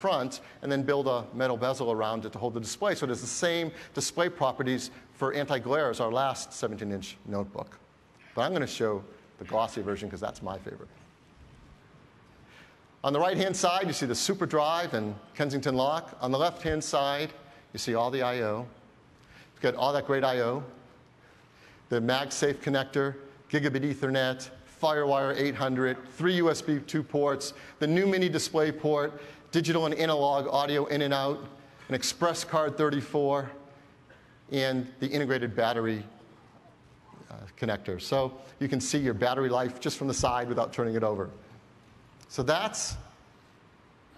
front and then build a metal bezel around it to hold the display. So it has the same display properties for anti-glare as our last 17-inch notebook. But I'm going to show the glossy version because that's my favorite. On the right-hand side, you see the Super Drive and Kensington lock. On the left-hand side, you see all the I/O. You've got all that great I/O, the MagSafe connector, gigabit Ethernet, FireWire 800, 3 USB 2 ports, the new mini display port, digital and analog audio in and out, an Express Card 34, and the integrated battery connector. So you can see your battery life just from the side without turning it over. So that's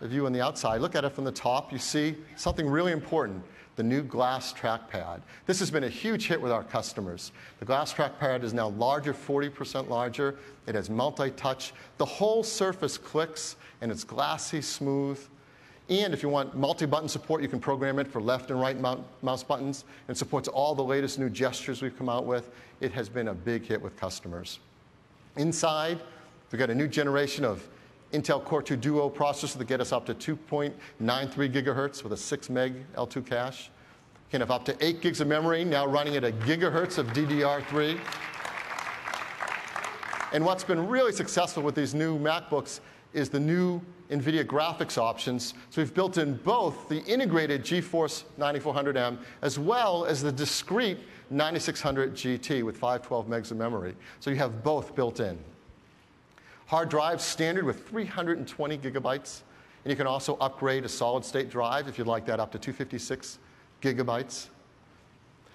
a view on the outside. Look at it from the top. You see something really important, the new glass trackpad. This has been a huge hit with our customers. The glass trackpad is now larger, 40% larger. It has multi-touch. The whole surface clicks, and it's glassy, smooth. And if you want multi-button support, you can program it for left and right mouse buttons. It supports all the latest new gestures we've come out with. It has been a big hit with customers. Inside, we've got a new generation of Intel Core 2 Duo processor that get us up to 2.93 gigahertz with a 6 meg L2 cache. You can have up to 8 gigs of memory, now running at a gigahertz of DDR3. And what's been really successful with these new MacBooks is the new NVIDIA graphics options. So we've built in both the integrated GeForce 9400M as well as the discrete 9600 GT with 512 megs of memory. So you have both built in. Hard drive standard with 320 gigabytes. And you can also upgrade a solid-state drive if you'd like that up to 256 gigabytes.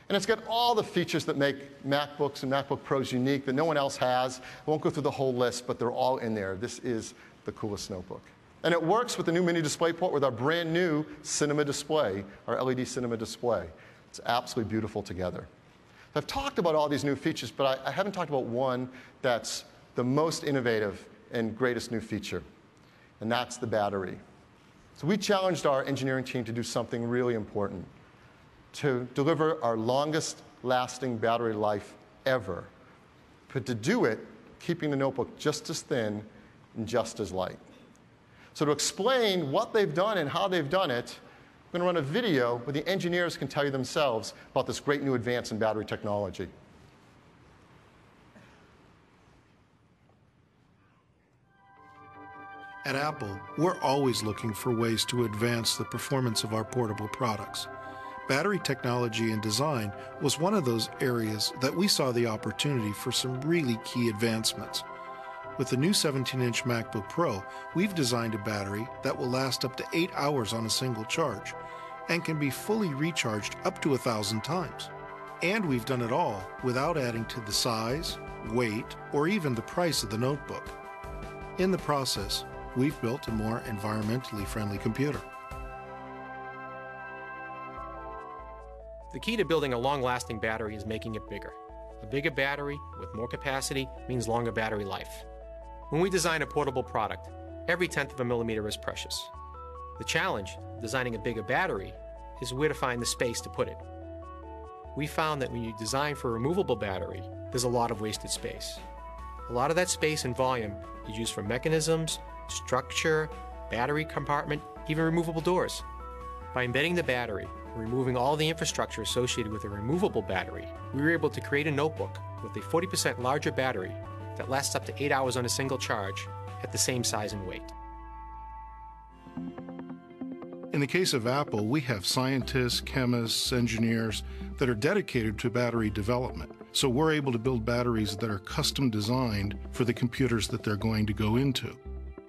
And it's got all the features that make MacBooks and MacBook Pros unique that no one else has. I won't go through the whole list, but they're all in there. This is the coolest notebook. And it works with the new mini display port with our brand new cinema display, our LED cinema display. It's absolutely beautiful together. I've talked about all these new features, but I haven't talked about one that's the most innovative and greatest new feature, and that's the battery. So we challenged our engineering team to do something really important, to deliver our longest lasting battery life ever, but to do it keeping the notebook just as thin and just as light. So to explain what they've done and how they've done it, I'm going to run a video where the engineers can tell you themselves about this great new advance in battery technology. At Apple, we're always looking for ways to advance the performance of our portable products. Battery technology and design was one of those areas that we saw the opportunity for some really key advancements. With the new 17-inch MacBook Pro, we've designed a battery that will last up to 8 hours on a single charge and can be fully recharged up to 1,000 times. And we've done it all without adding to the size, weight, or even the price of the notebook. In the process, we've built a more environmentally friendly computer. The key to building a long-lasting battery is making it bigger. A bigger battery with more capacity means longer battery life. When we design a portable product, every 1/10 of a millimeter is precious. The challenge, designing a bigger battery, is where to find the space to put it. We found that when you design for a removable battery, there's a lot of wasted space. A lot of that space and volume is used for mechanisms, structure, battery compartment, even removable doors. By embedding the battery and removing all the infrastructure associated with a removable battery, we were able to create a notebook with a 40% larger battery that lasts up to 8 hours on a single charge at the same size and weight. In the case of Apple, we have scientists, chemists, engineers that are dedicated to battery development. So we're able to build batteries that are custom designed for the computers that they're going to go into.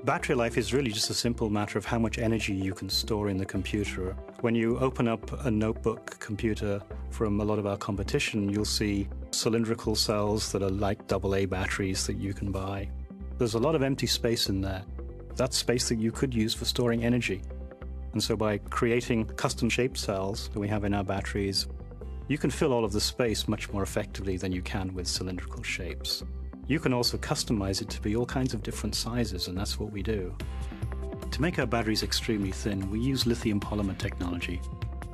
Battery life is really just a simple matter of how much energy you can store in the computer. When you open up a notebook computer from a lot of our competition, you'll see cylindrical cells that are like AA batteries that you can buy. There's a lot of empty space in there. That's space that you could use for storing energy. And so by creating custom-shaped cells that we have in our batteries, you can fill all of the space much more effectively than you can with cylindrical shapes. You can also customize it to be all kinds of different sizes, and that's what we do. To make our batteries extremely thin, we use lithium polymer technology.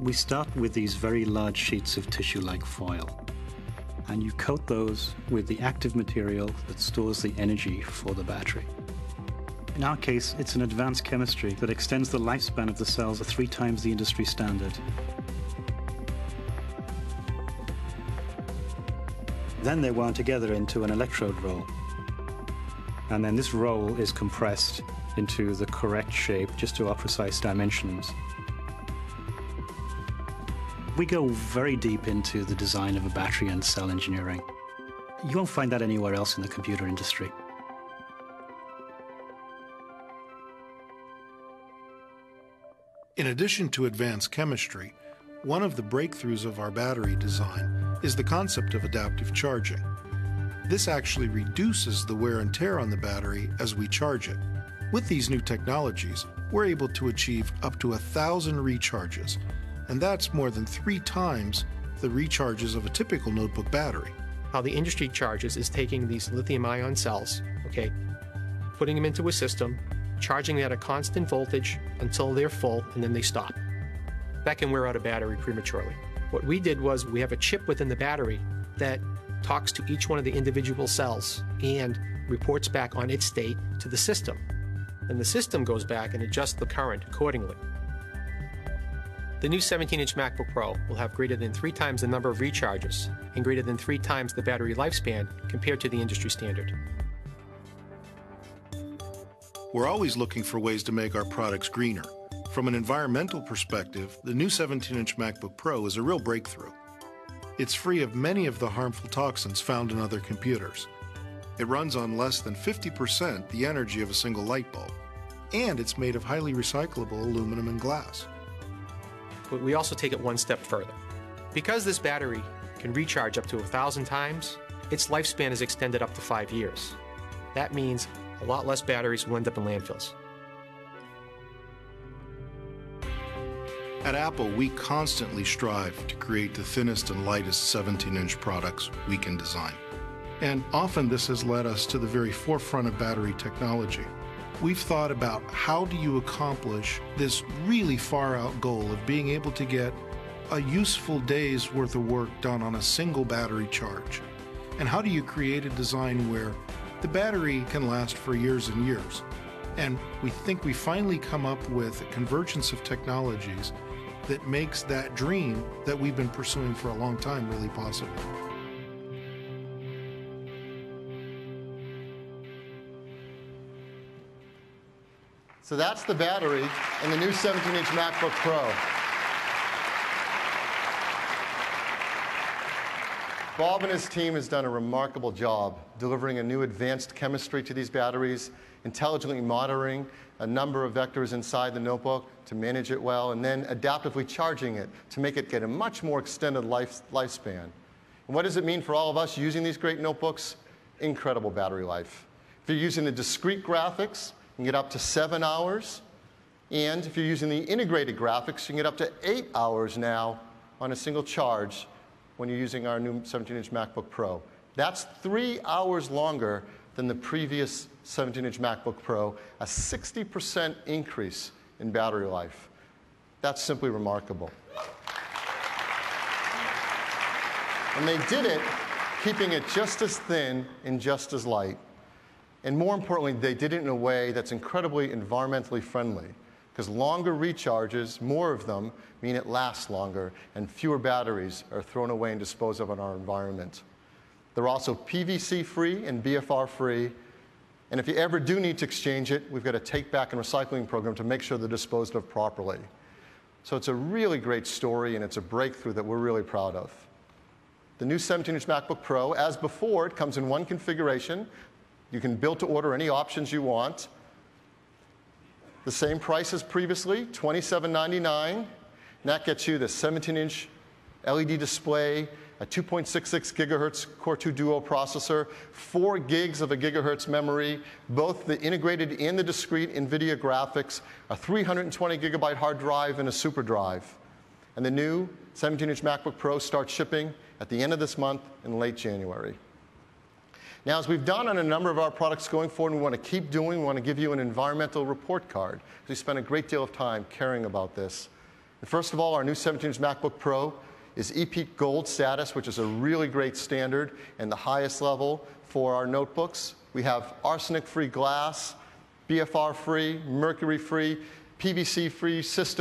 We start with these very large sheets of tissue-like foil, and you coat those with the active material that stores the energy for the battery. In our case, it's an advanced chemistry that extends the lifespan of the cells to 3 times the industry standard. Then they're wound together into an electrode roll. And then this roll is compressed into the correct shape, just to our precise dimensions. We go very deep into the design of a battery and cell engineering. You won't find that anywhere else in the computer industry. In addition to advanced chemistry, one of the breakthroughs of our battery design is the concept of adaptive charging. This actually reduces the wear and tear on the battery as we charge it. With these new technologies, we're able to achieve up to 1,000 recharges, and that's more than 3 times the recharges of a typical notebook battery. How the industry charges is taking these lithium-ion cells, putting them into a system, charging at a constant voltage until they're full, and then they stop. That can wear out a battery prematurely. What we did was we have a chip within the battery that talks to each one of the individual cells and reports back on its state to the system. And the system goes back and adjusts the current accordingly. The new 17-inch MacBook Pro will have greater than 3 times the number of recharges and greater than 3 times the battery lifespan compared to the industry standard. We're always looking for ways to make our products greener. From an environmental perspective, the new 17-inch MacBook Pro is a real breakthrough. It's free of many of the harmful toxins found in other computers. It runs on less than 50% the energy of a single light bulb, and it's made of highly recyclable aluminum and glass. But we also take it one step further. Because this battery can recharge up to 1,000 times, its lifespan is extended up to 5 years. That means a lot less batteries will end up in landfills. At Apple, we constantly strive to create the thinnest and lightest 17-inch products we can design. And often this has led us to the very forefront of battery technology. We've thought about how do you accomplish this really far-out goal of being able to get a useful day's worth of work done on a single battery charge? And how do you create a design where the battery can last for years and years? And we think we finally come up with a convergence of technologies that makes that dream that we've been pursuing for a long time really possible. So that's the battery in the new 17-inch MacBook Pro. Bob and his team has done a remarkable job delivering a new advanced chemistry to these batteries, intelligently monitoring a number of vectors inside the notebook to manage it well, and then adaptively charging it to make it get a much more extended lifespan. And what does it mean for all of us using these great notebooks? Incredible battery life. If you're using the discrete graphics, you can get up to 7 hours. And if you're using the integrated graphics, you can get up to 8 hours now on a single charge when you're using our new 17-inch MacBook Pro. That's 3 hours longer than the previous 17-inch MacBook Pro, a 60% increase in battery life. That's simply remarkable. And they did it keeping it just as thin and just as light. And more importantly, they did it in a way that's incredibly environmentally friendly, because longer recharges, more of them, mean it lasts longer, and fewer batteries are thrown away and disposed of in our environment. They're also PVC-free and BFR-free, and if you ever do need to exchange it, we've got a take-back and recycling program to make sure they're disposed of properly. So it's a really great story, and it's a breakthrough that we're really proud of. The new 17-inch MacBook Pro, as before, it comes in one configuration. You can build to order any options you want. The same price as previously, $27.99. And that gets you the 17-inch LED display, a 2.66 gigahertz Core 2 Duo processor, 4 gigs of a gigahertz memory, both the integrated and the discrete NVIDIA graphics, a 320 gigabyte hard drive, and a super drive. And the new 17-inch MacBook Pro starts shipping at the end of this month in late January. Now, as we've done on a number of our products going forward, we want to keep doing, we want to give you an environmental report card. We spent a great deal of time caring about this. And first of all, our new 17-inch MacBook Pro is EPEAT Gold status, which is a really great standard and the highest level for our notebooks. We have arsenic-free glass, BFR-free, mercury-free, PVC-free system.